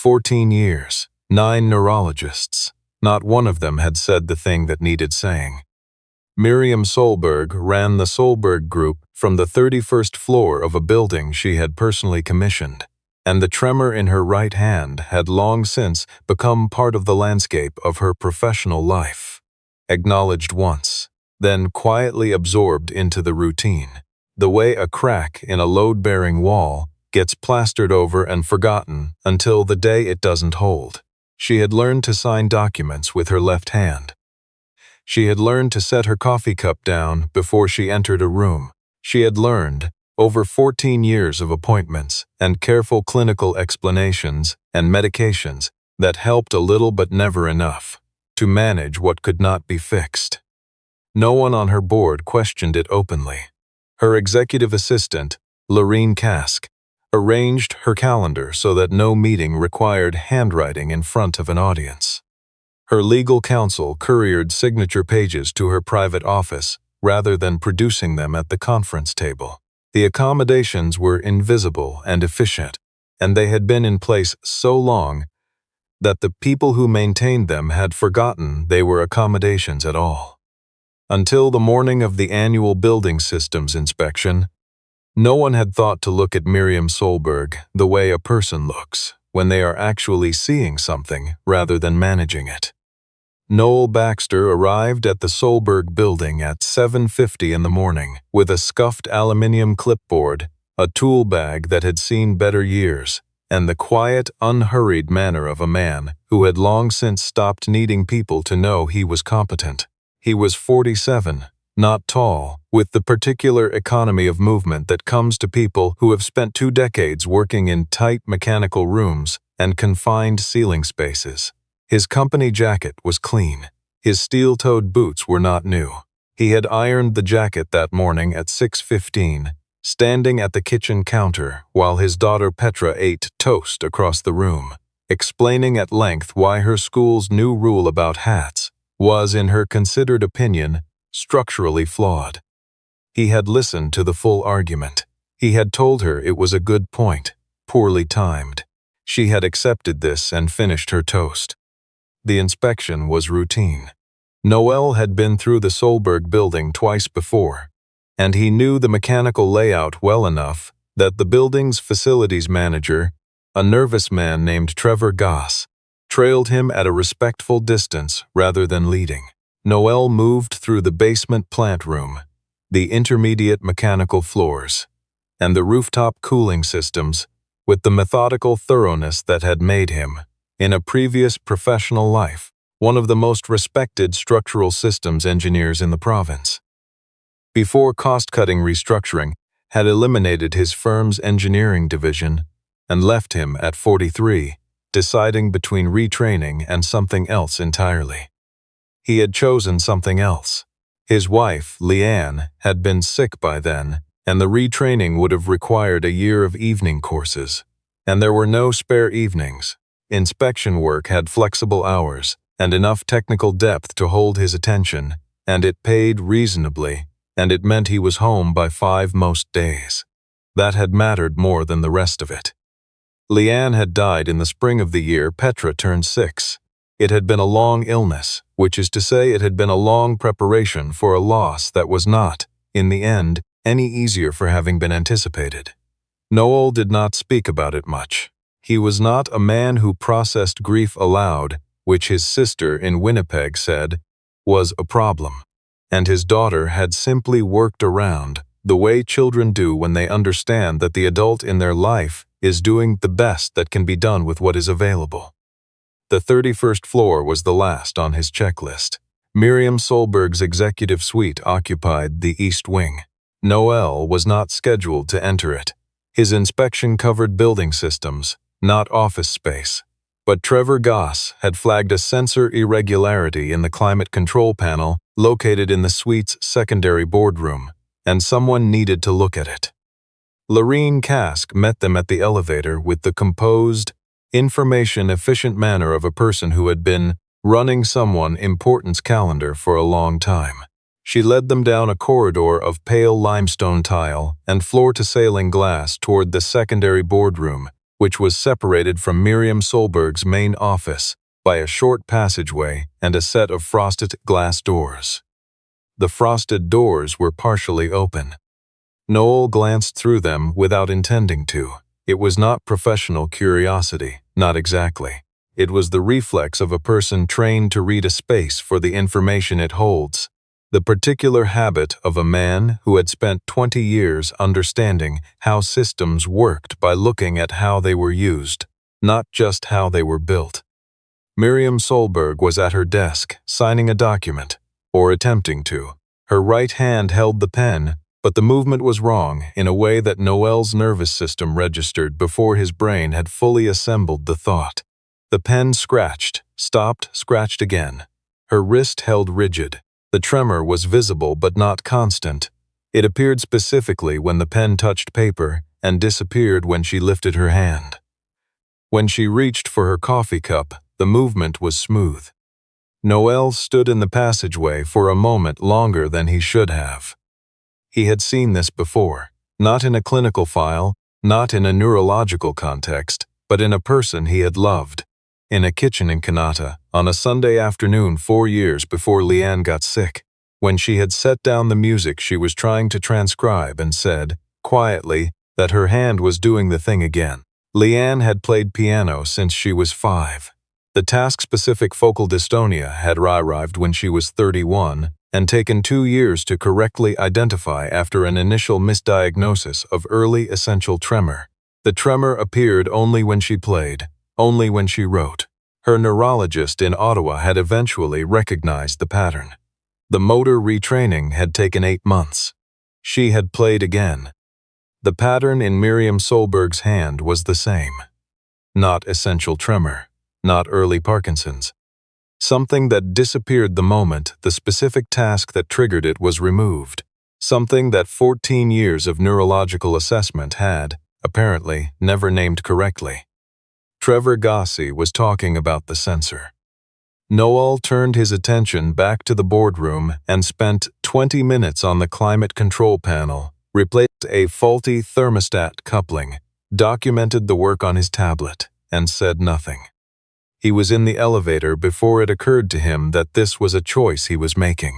14 years, 9 neurologists. Not one of them had said the thing that needed saying. Miriam Solberg ran the Solberg Group from the 31st floor of a building she had personally commissioned, and the tremor in her right hand had long since become part of the landscape of her professional life. Acknowledged once, then quietly absorbed into the routine, the way a crack in a load-bearing wall gets plastered over and forgotten until the day it doesn't hold. She had learned to sign documents with her left hand. She had learned to set her coffee cup down before she entered a room. She had learned, over 14 years of appointments and careful clinical explanations and medications that helped a little but never enough, to manage what could not be fixed. No one on her board questioned it openly. Her executive assistant, Lorene Kask, arranged her calendar so that no meeting required handwriting in front of an audience. Her legal counsel couriered signature pages to her private office rather than producing them at the conference table. The accommodations were invisible and efficient, and they had been in place so long that the people who maintained them had forgotten they were accommodations at all. Until the morning of the annual building systems inspection, no one had thought to look at Miriam Solberg the way a person looks when they are actually seeing something rather than managing it. Noel Baxter arrived at the Solberg building at 7:50 in the morning with a scuffed aluminium clipboard, a tool bag that had seen better years, and the quiet, unhurried manner of a man who had long since stopped needing people to know he was competent. He was 47, not tall, with the particular economy of movement that comes to people who have spent 2 decades working in tight mechanical rooms and confined ceiling spaces. His company jacket was clean. His steel-toed boots were not new. He had ironed the jacket that morning at 6:15, standing at the kitchen counter while his daughter Petra ate toast across the room, explaining at length why her school's new rule about hats was, in her considered opinion, structurally flawed. He had listened to the full argument. He had told her it was a good point, poorly timed. She had accepted this and finished her toast. The inspection was routine. Noel had been through the Solberg building twice before, and he knew the mechanical layout well enough that the building's facilities manager, a nervous man named Trevor Goss, trailed him at a respectful distance rather than leading. Noel moved through the basement plant room, the intermediate mechanical floors, and the rooftop cooling systems with the methodical thoroughness that had made him, in a previous professional life, one of the most respected structural systems engineers in the province. Before cost-cutting restructuring had eliminated his firm's engineering division and left him at 43, deciding between retraining and something else entirely. He had chosen something else. His wife, Leanne, had been sick by then, and the retraining would have required a year of evening courses, and there were no spare evenings. Inspection work had flexible hours and enough technical depth to hold his attention, and it paid reasonably, and it meant he was home by 5 most days. That had mattered more than the rest of it. Leanne had died in the spring of the year Petra turned 6. It had been a long illness, which is to say it had been a long preparation for a loss that was not, in the end, any easier for having been anticipated. Noel did not speak about it much. He was not a man who processed grief aloud, which his sister in Winnipeg said was a problem, and his daughter had simply worked around, the way children do when they understand that the adult in their life is doing the best that can be done with what is available. The 31st floor was the last on his checklist. Miriam Solberg's executive suite occupied the east wing. Noel was not scheduled to enter it. His inspection covered building systems, not office space. But Trevor Goss had flagged a sensor irregularity in the climate control panel located in the suite's secondary boardroom, and someone needed to look at it. Lorene Kask met them at the elevator with the composed, information-efficient manner of a person who had been running someone important's calendar for a long time. She led them down a corridor of pale limestone tile and floor-to-ceiling glass toward the secondary boardroom, which was separated from Miriam Solberg's main office by a short passageway and a set of frosted glass doors. The frosted doors were partially open. Noel glanced through them without intending to. It was not professional curiosity, not exactly. It was the reflex of a person trained to read a space for the information it holds, the particular habit of a man who had spent 20 years understanding how systems worked by looking at how they were used, not just how they were built. Miriam Solberg was at her desk, signing a document, or attempting to. Her right hand held the pen, but the movement was wrong in a way that Noel's nervous system registered before his brain had fully assembled the thought. The pen scratched, stopped, scratched again. Her wrist held rigid. The tremor was visible but not constant. It appeared specifically when the pen touched paper and disappeared when she lifted her hand. When she reached for her coffee cup, the movement was smooth. Noel stood in the passageway for a moment longer than he should have. He had seen this before, not in a clinical file, not in a neurological context, but in a person he had loved. In a kitchen in Kanata, on a Sunday afternoon 4 years before Leanne got sick, when she had set down the music she was trying to transcribe and said, quietly, that her hand was doing the thing again. Leanne had played piano since she was 5. The task-specific focal dystonia had arrived when she was 31 and taken 2 years to correctly identify after an initial misdiagnosis of early essential tremor. The tremor appeared only when she played, only when she wrote. Her neurologist in Ottawa had eventually recognized the pattern. The motor retraining had taken 8 months. She had played again. The pattern in Miriam Solberg's hand was the same. Not essential tremor, not early Parkinson's. Something that disappeared the moment the specific task that triggered it was removed. Something that 14 years of neurological assessment had, apparently, never named correctly. Trevor Gossi was talking about the sensor. Noel turned his attention back to the boardroom and spent 20 minutes on the climate control panel, replaced a faulty thermostat coupling, documented the work on his tablet, and said nothing. He was in the elevator before it occurred to him that this was a choice he was making.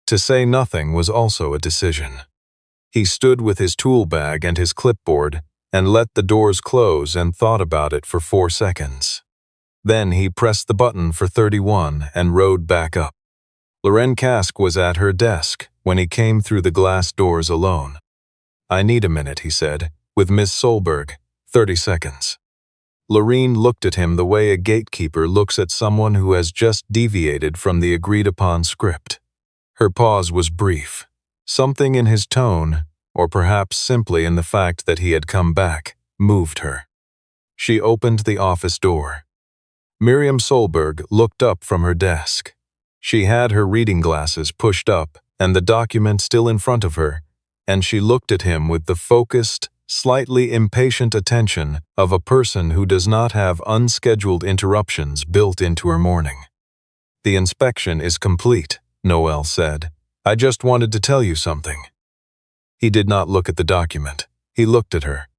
To say nothing was also a decision. He stood with his tool bag and his clipboard and let the doors close and thought about it for 4 seconds. Then he pressed the button for 31 and rode back up. Lorraine Kask was at her desk when he came through the glass doors alone. "I need a minute," he said, "with Miss Solberg, 30 seconds." Lorraine looked at him the way a gatekeeper looks at someone who has just deviated from the agreed-upon script. Her pause was brief. Something in his tone, or perhaps simply in the fact that he had come back, moved her. She opened the office door. Miriam Solberg looked up from her desk. She had her reading glasses pushed up and the document still in front of her, and she looked at him with the focused, slightly impatient attention of a person who does not have unscheduled interruptions built into her morning. "The inspection is complete," Noel said. "I just wanted to tell you something." He did not look at the document. He looked at her.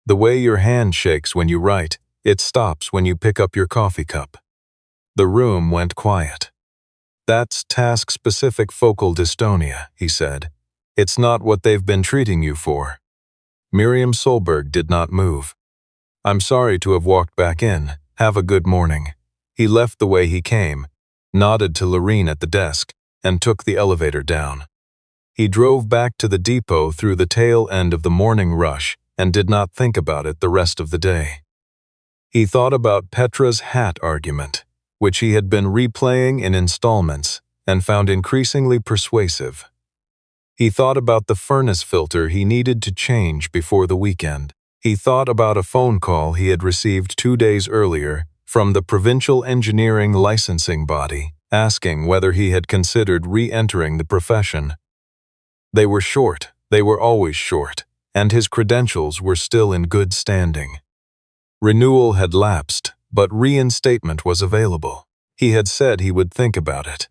"The way your hand shakes when you write, it stops when you pick up your coffee cup." The room went quiet. "That's task-specific focal dystonia," he said. "It's not what they've been treating you for." Miriam Solberg did not move. "I'm sorry to have walked back in. Have a good morning." He left the way he came, nodded to Lorraine at the desk, and took the elevator down. He drove back to the depot through the tail end of the morning rush and did not think about it the rest of the day. He thought about Petra's hat argument, which he had been replaying in installments and found increasingly persuasive. He thought about the furnace filter he needed to change before the weekend. He thought about a phone call he had received 2 days earlier from the provincial engineering licensing body, asking whether he had considered re-entering the profession. They were short, they were always short, and his credentials were still in good standing. Renewal had lapsed, but reinstatement was available. He had said he would think about it.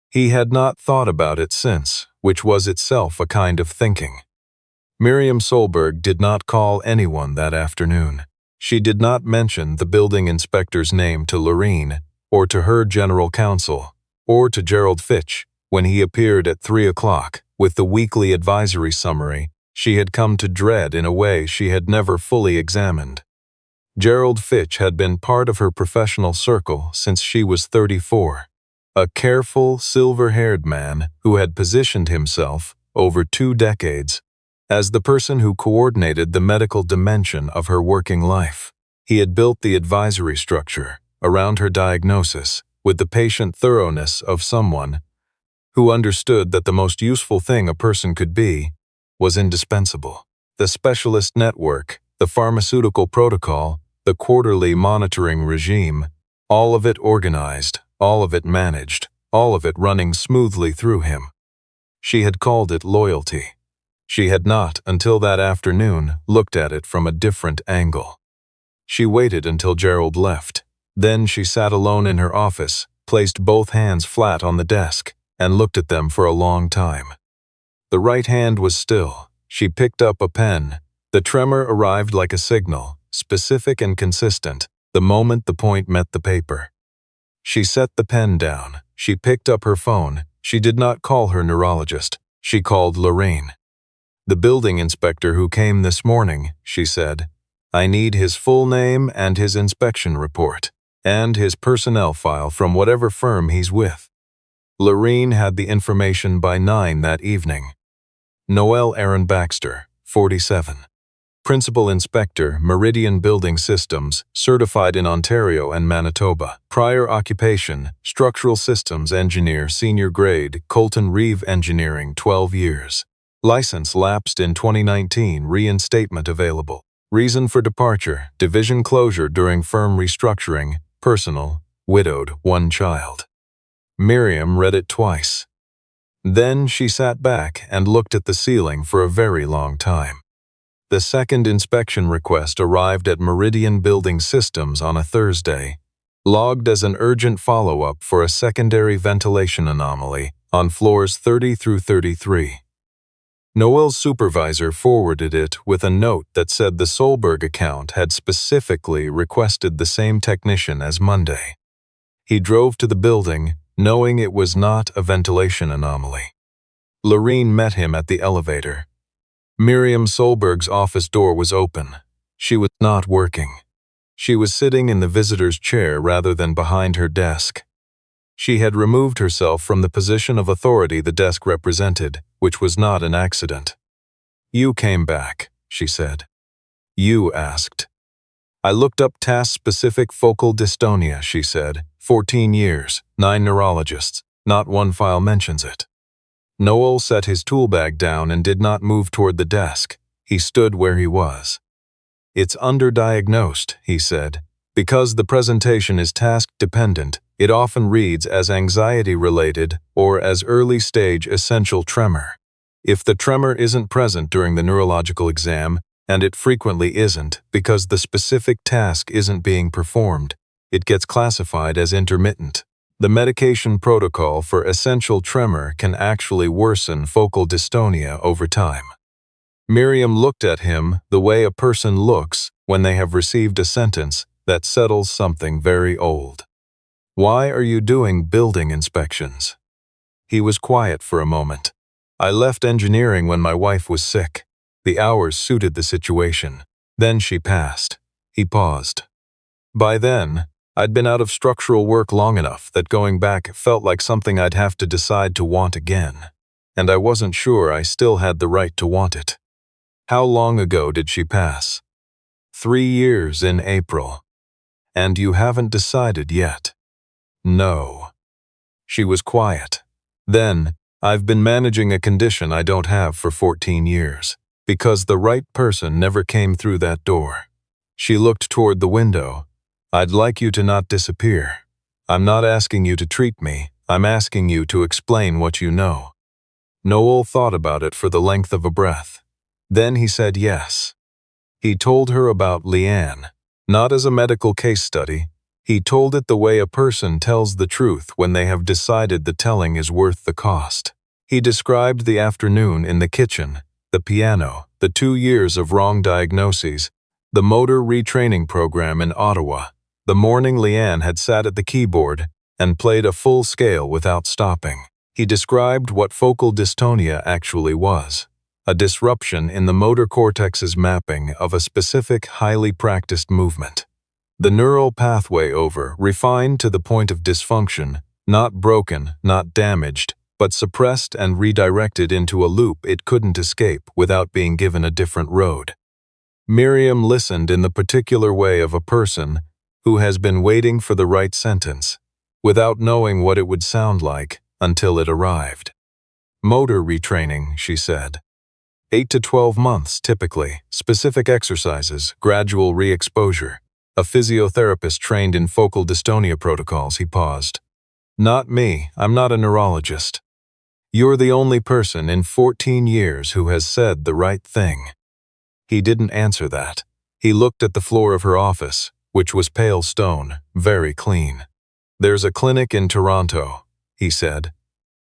He had not thought about it since, which was itself a kind of thinking. Miriam Solberg did not call anyone that afternoon. She did not mention the building inspector's name to Lorene, or to her general counsel, or to Gerald Fitch when he appeared at 3 o'clock with the weekly advisory summary she had come to dread in a way she had never fully examined. Gerald Fitch had been part of her professional circle since she was 34, a careful, silver-haired man who had positioned himself, over 2 decades, as the person who coordinated the medical dimension of her working life. He had built the advisory structure around her diagnosis with the patient thoroughness of someone who understood that the most useful thing a person could be was indispensable. The specialist network, the pharmaceutical protocol, the quarterly monitoring regime, all of it organized, all of it managed, all of it running smoothly through him. She had called it loyalty. She had not, until that afternoon, looked at it from a different angle. She waited until Gerald left. Then she sat alone in her office, placed both hands flat on the desk, and looked at them for a long time. The right hand was still. She picked up a pen. The tremor arrived like a signal, specific and consistent, the moment the point met the paper. She set the pen down. She picked up her phone. She did not call her neurologist. She called Lorene. "The building inspector who came this morning," she said. "I need his full name and his inspection report, and his personnel file from whatever firm he's with." Lorene had the information by 9 that evening. Noel Aaron Baxter, 47. Principal Inspector, Meridian Building Systems, certified in Ontario and Manitoba. Prior occupation, Structural Systems Engineer, Senior Grade, Colton Reeve Engineering, 12 years. License lapsed in 2019, reinstatement available. Reason for departure, division closure during firm restructuring, personal, widowed, 1 child. Miriam read it twice. Then she sat back and looked at the ceiling for a very long time. The second inspection request arrived at Meridian Building Systems on a Thursday, logged as an urgent follow-up for a secondary ventilation anomaly on floors 30 through 33. Noel's supervisor forwarded it with a note that said the Solberg account had specifically requested the same technician as Monday. He drove to the building, knowing it was not a ventilation anomaly. Lorene met him at the elevator. Miriam Solberg's office door was open. She was not working. She was sitting in the visitor's chair rather than behind her desk. She had removed herself from the position of authority the desk represented, which was not an accident. "You came back," she said. "You asked." "I looked up task-specific focal dystonia," she said. 14 years, 9 neurologists, not one file mentions it. Noel set his tool bag down and did not move toward the desk. He stood where he was. "It's underdiagnosed," he said. "Because the presentation is task-dependent, it often reads as anxiety-related or as early-stage essential tremor. If the tremor isn't present during the neurological exam, and it frequently isn't because the specific task isn't being performed, it gets classified as intermittent. The medication protocol for essential tremor can actually worsen focal dystonia over time." Miriam looked at him the way a person looks when they have received a sentence that settles something very old. "Why are you doing building inspections?" He was quiet for a moment. "I left engineering when my wife was sick. The hours suited the situation. Then she passed." He paused. "By then, I'd been out of structural work long enough that going back felt like something I'd have to decide to want again, and I wasn't sure I still had the right to want it." "How long ago did she pass?" 3 years in April. "And you haven't decided yet?" "No." She was quiet. Then, "I've been managing a condition I don't have for 14 years, because the right person never came through that door." She looked toward the window. "I'd like you to not disappear. I'm not asking you to treat me, I'm asking you to explain what you know." Noel thought about it for the length of a breath. Then he said yes. He told her about Leanne, not as a medical case study. He told it the way a person tells the truth when they have decided the telling is worth the cost. He described the afternoon in the kitchen, the piano, the 2 years of wrong diagnoses, the motor retraining program in Ottawa. The morning Leanne had sat at the keyboard and played a full scale without stopping. He described what focal dystonia actually was, a disruption in the motor cortex's mapping of a specific, highly practiced movement. The neural pathway refined to the point of dysfunction, not broken, not damaged, but suppressed and redirected into a loop it couldn't escape without being given a different road. Miriam listened in the particular way of a person who has been waiting for the right sentence, without knowing what it would sound like until it arrived. Motor retraining, she said. 8 to 12 months, typically. Specific exercises, gradual re-exposure. A physiotherapist trained in focal dystonia protocols, he paused. Not me, I'm not a neurologist. You're the only person in 14 years who has said the right thing. He didn't answer that. He looked at the floor of her office, which was pale stone, very clean. There's a clinic in Toronto, he said.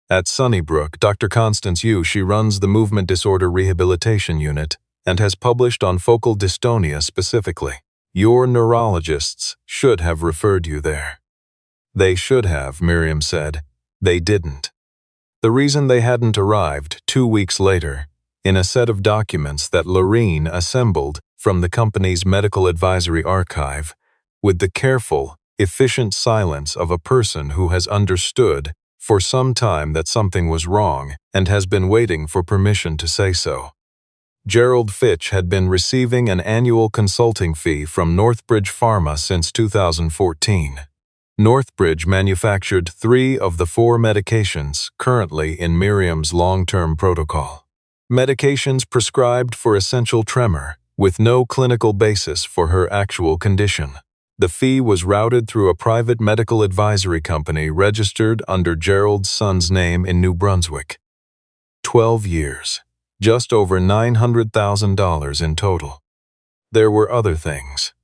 At Sunnybrook, Dr. Constance Yu, she runs the Movement Disorder Rehabilitation Unit and has published on focal dystonia specifically. Your neurologists should have referred you there. They should have, Miriam said. They didn't. The reason they hadn't arrived 2 weeks later, in a set of documents that Lorene assembled from the company's medical advisory archive, with the careful, efficient silence of a person who has understood for some time that something was wrong and has been waiting for permission to say so. Gerald Fitch had been receiving an annual consulting fee from Northbridge Pharma since 2014. Northbridge manufactured 3 of the 4 medications currently in Miriam's long-term protocol. Medications prescribed for essential tremor, with no clinical basis for her actual condition. The fee was routed through a private medical advisory company registered under Gerald's son's name in New Brunswick. 12 years. Just over $900,000 in total. There were other things.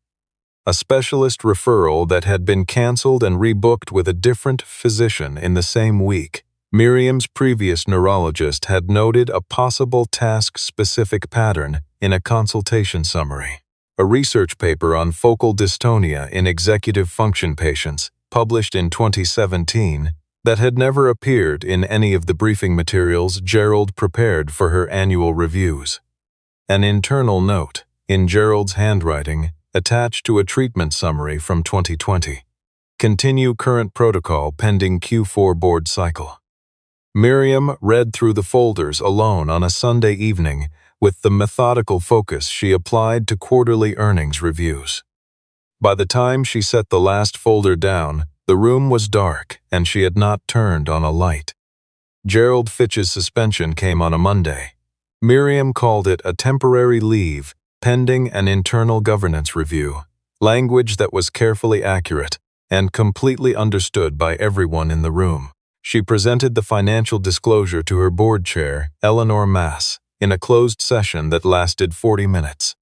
A specialist referral that had been canceled and rebooked with a different physician in the same week. Miriam's previous neurologist had noted a possible task-specific pattern in a consultation summary. A research paper on focal dystonia in executive function patients, published in 2017, that had never appeared in any of the briefing materials Gerald prepared for her annual reviews. An internal note, in Gerald's handwriting, attached to a treatment summary from 2020. Continue current protocol pending Q4 board cycle. Miriam read through the folders alone on a Sunday evening with the methodical focus she applied to quarterly earnings reviews. By the time she set the last folder down, the room was dark and she had not turned on a light. Gerald Fitch's suspension came on a Monday. Miriam called it a temporary leave pending an internal governance review, language that was carefully accurate and completely understood by everyone in the room. She presented the financial disclosure to her board chair, Eleanor Mass, in a closed session that lasted 40 minutes.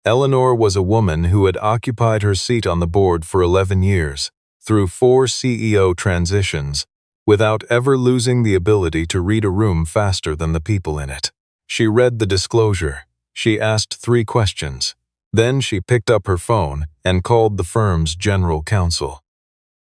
Eleanor was a woman who had occupied her seat on the board for 11 years, through 4 CEO transitions, without ever losing the ability to read a room faster than the people in it. She read the disclosure. She asked 3 questions. Then she picked up her phone and called the firm's general counsel.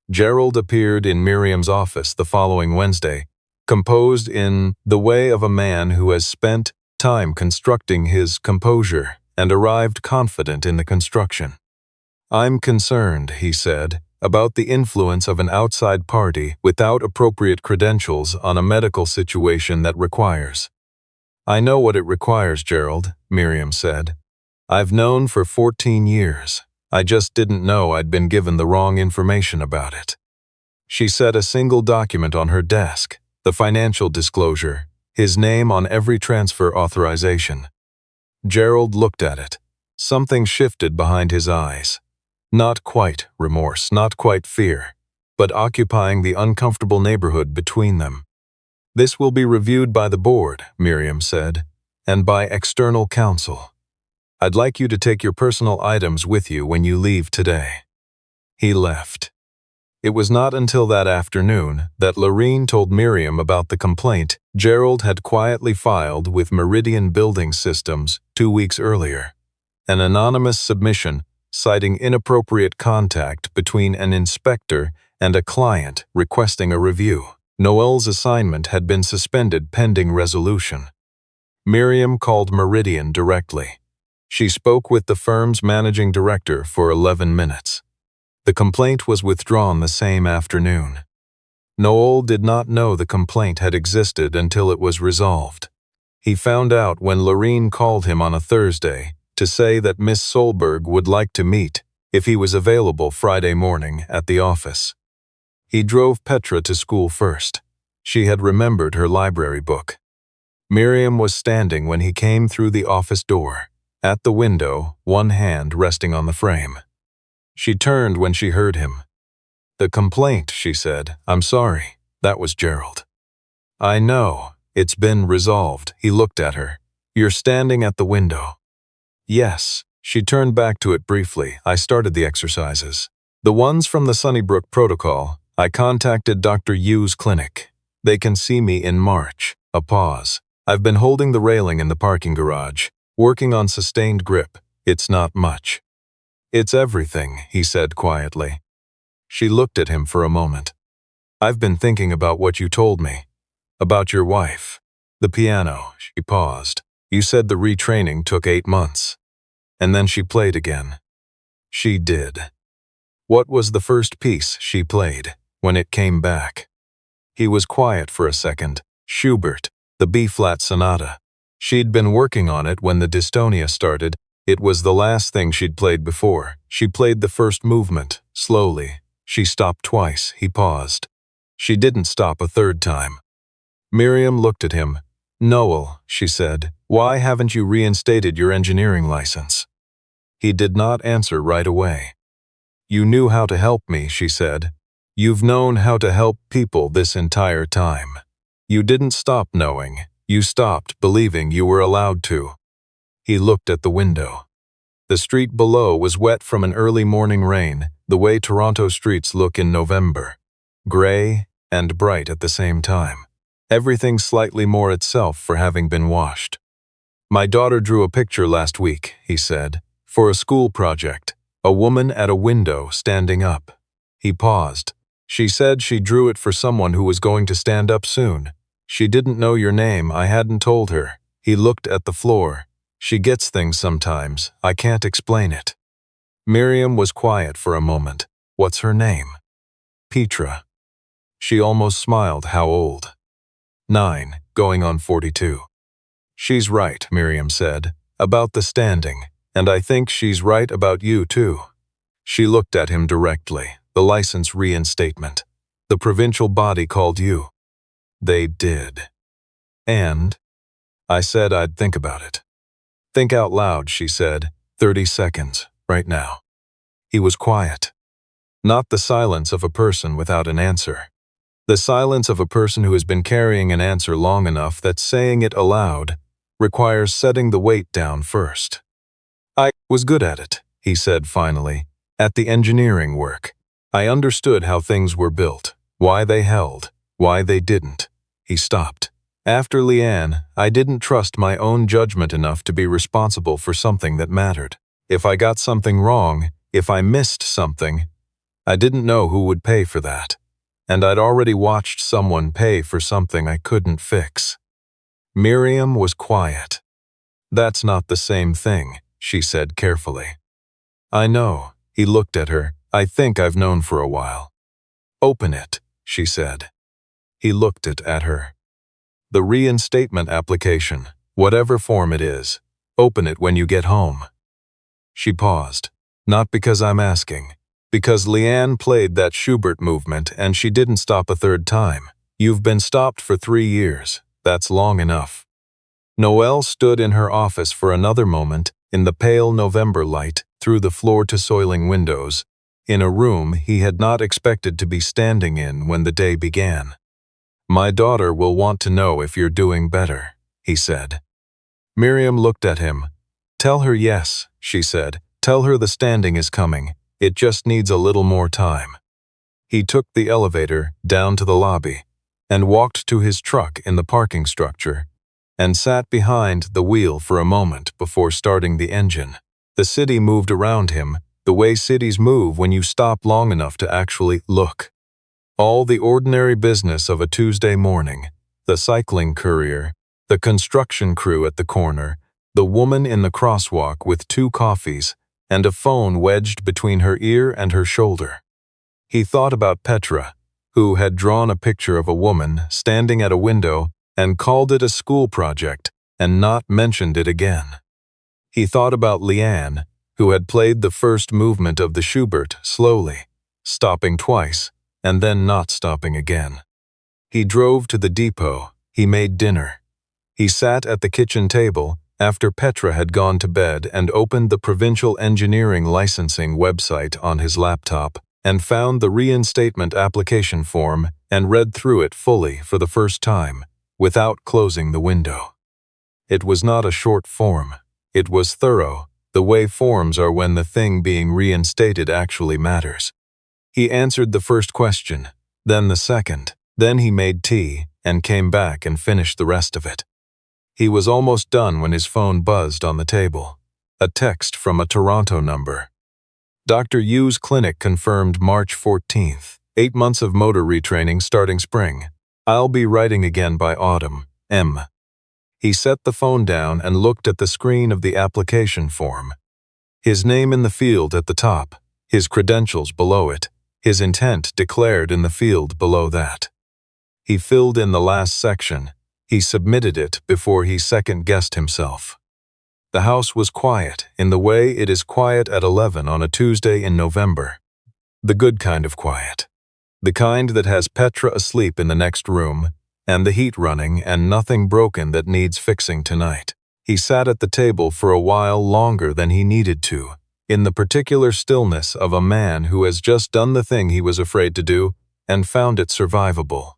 Gerald appeared in Miriam's office the following Wednesday, composed in the way of a man who has spent time constructing his composure and arrived confident in the construction. I'm concerned, he said, about the influence of an outside party without appropriate credentials on a medical situation that requires. I know what it requires, Gerald, Miriam said. I've known for 14 years. I just didn't know I'd been given the wrong information about it. She set a single document on her desk, the financial disclosure, his name on every transfer authorization. Gerald looked at it. Something shifted behind his eyes. Not quite remorse, not quite fear, but occupying the uncomfortable neighborhood between them. This will be reviewed by the board, Miriam said, and by external counsel. I'd like you to take your personal items with you when you leave today. He left. It was not until that afternoon that Lorene told Miriam about the complaint Gerald had quietly filed with Meridian Building Systems 2 weeks earlier. An anonymous submission citing inappropriate contact between an inspector and a client requesting a review. Noel's assignment had been suspended pending resolution. Miriam called Meridian directly. She spoke with the firm's managing director for 11 minutes. The complaint was withdrawn the same afternoon. Noel did not know the complaint had existed until it was resolved. He found out when Lorene called him on a Thursday to say that Miss Solberg would like to meet if he was available Friday morning at the office. He drove Petra to school first. She had remembered her library book. Miriam was standing when he came through the office door, at the window, one hand resting on the frame. She turned when she heard him. "The complaint," she said. "I'm sorry. That was Gerald." "I know. It's been resolved." He looked at her. "You're standing at the window." "Yes." She turned back to it briefly. "I started the exercises. The ones from the Sunnybrook protocol. I contacted Dr. Yu's clinic. They can see me in March." A pause. "I've been holding the railing in the parking garage, working on sustained grip. It's not much." "It's everything," he said quietly. She looked at him for a moment. "I've been thinking about what you told me. About your wife. The piano." She paused. "You said the retraining took 8 months. And then she played again." "She did." "What was the first piece she played when it came back?" He was quiet for a second. "Schubert, the B-flat sonata. She'd been working on it when the dystonia started. It was the last thing she'd played before. She played the first movement, slowly. She stopped twice." He paused. "She didn't stop a third time." Miriam looked at him. "Noel," she said, "why haven't you reinstated your engineering license?" He did not answer right away. "You knew how to help me," she said. "You've known how to help people this entire time. You didn't stop knowing. You stopped believing you were allowed to." He looked at the window. The street below was wet from an early morning rain, the way Toronto streets look in November. Gray and bright at the same time. Everything slightly more itself for having been washed. "My daughter drew a picture last week," he said, "for a school project. A woman at a window standing up." He paused. "She said she drew it for someone who was going to stand up soon. She didn't know your name. I hadn't told her." He looked at the floor. "She gets things sometimes. I can't explain it." Miriam was quiet for a moment. "What's her name?" "Petra." She almost smiled. "How old?" 9, going on 42. "She's right," Miriam said, "about the standing, and I think she's right about you too." She looked at him directly. "The license reinstatement. The provincial body called you." "They did." "And?" "I said I'd think about it." "Think out loud," she said. 30 seconds, right now." He was quiet. Not the silence of a person without an answer. The silence of a person who has been carrying an answer long enough that saying it aloud requires setting the weight down first. "I was good at it," he said finally, "at the engineering work. I understood how things were built, why they held, why they didn't." He stopped. "After Leanne, I didn't trust my own judgment enough to be responsible for something that mattered. If I got something wrong, if I missed something, I didn't know who would pay for that. And I'd already watched someone pay for something I couldn't fix." Miriam was quiet. "That's not the same thing," she said carefully. "I know." He looked at her. "I think I've known for a while." "Open it," she said. He looked at her. "The reinstatement application, whatever form it is, open it when you get home." She paused. "Not because I'm asking. Because Leanne played that Schubert movement and she didn't stop a third time. You've been stopped for 3 years. That's long enough." Noel stood in her office for another moment, in the pale November light, through the floor-to-soiling windows, in a room he had not expected to be standing in when the day began. "My daughter will want to know if you're doing better," he said. Miriam looked at him. "Tell her yes," she said. "Tell her the standing is coming. It just needs a little more time." He took the elevator down to the lobby and walked to his truck in the parking structure and sat behind the wheel for a moment before starting the engine. The city moved around him, the way cities move when you stop long enough to actually look. All the ordinary business of a Tuesday morning, the cycling courier, the construction crew at the corner, the woman in the crosswalk with 2 coffees, and a phone wedged between her ear and her shoulder. He thought about Petra, who had drawn a picture of a woman standing at a window and called it a school project and not mentioned it again. He thought about Leanne, who had played the first movement of the Schubert slowly, stopping twice, and then not stopping again. He drove to the depot. He made dinner. He sat at the kitchen table after Petra had gone to bed and opened the provincial engineering licensing website on his laptop and found the reinstatement application form and read through it fully for the first time, without closing the window. It was not a short form. It was thorough, the way forms are when the thing being reinstated actually matters. He answered the first question, then the second, then he made tea and came back and finished the rest of it. He was almost done when his phone buzzed on the table. A text from a Toronto number. Dr. Yu's clinic confirmed March 14th. 8 months of motor retraining starting spring. I'll be writing again by autumn. M. He set the phone down and looked at the screen of the application form. His name in the field at the top, his credentials below it, his intent declared in the field below that. He filled in the last section. He submitted it before he second-guessed himself. The house was quiet in the way it is quiet at 11 on a Tuesday in November. The good kind of quiet. The kind that has Petra asleep in the next room, and the heat running and nothing broken that needs fixing tonight. He sat at the table for a while longer than he needed to, in the particular stillness of a man who has just done the thing he was afraid to do and found it survivable.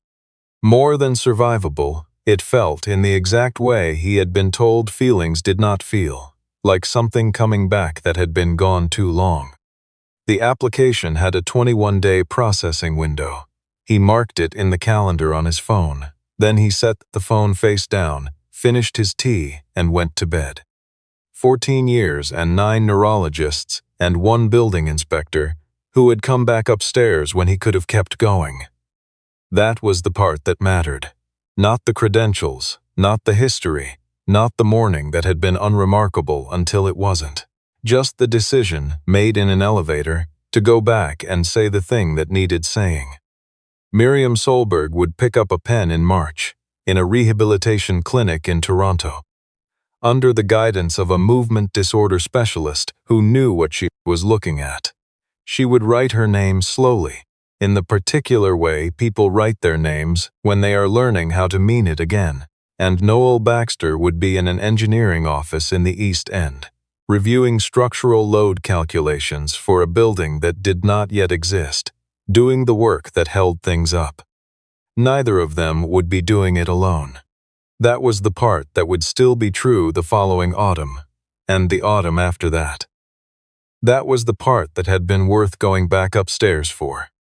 More than survivable, it felt in the exact way he had been told feelings did not feel, like something coming back that had been gone too long. The application had a 21-day processing window. He marked it in the calendar on his phone. Then he set the phone face down, finished his tea, and went to bed. 14 years and 9 neurologists and 1 building inspector who had come back upstairs when he could have kept going. That was the part that mattered. Not the credentials, not the history, not the morning that had been unremarkable until it wasn't. Just the decision, made in an elevator, to go back and say the thing that needed saying. Miriam Solberg would pick up a pen in March, in a rehabilitation clinic in Toronto. Under the guidance of a movement disorder specialist who knew what she was looking at. She would write her name slowly, in the particular way people write their names when they are learning how to mean it again, and Noel Baxter would be in an engineering office in the East End, reviewing structural load calculations for a building that did not yet exist, doing the work that held things up. Neither of them would be doing it alone. That was the part that would still be true the following autumn, and the autumn after that. That was the part that had been worth going back upstairs for.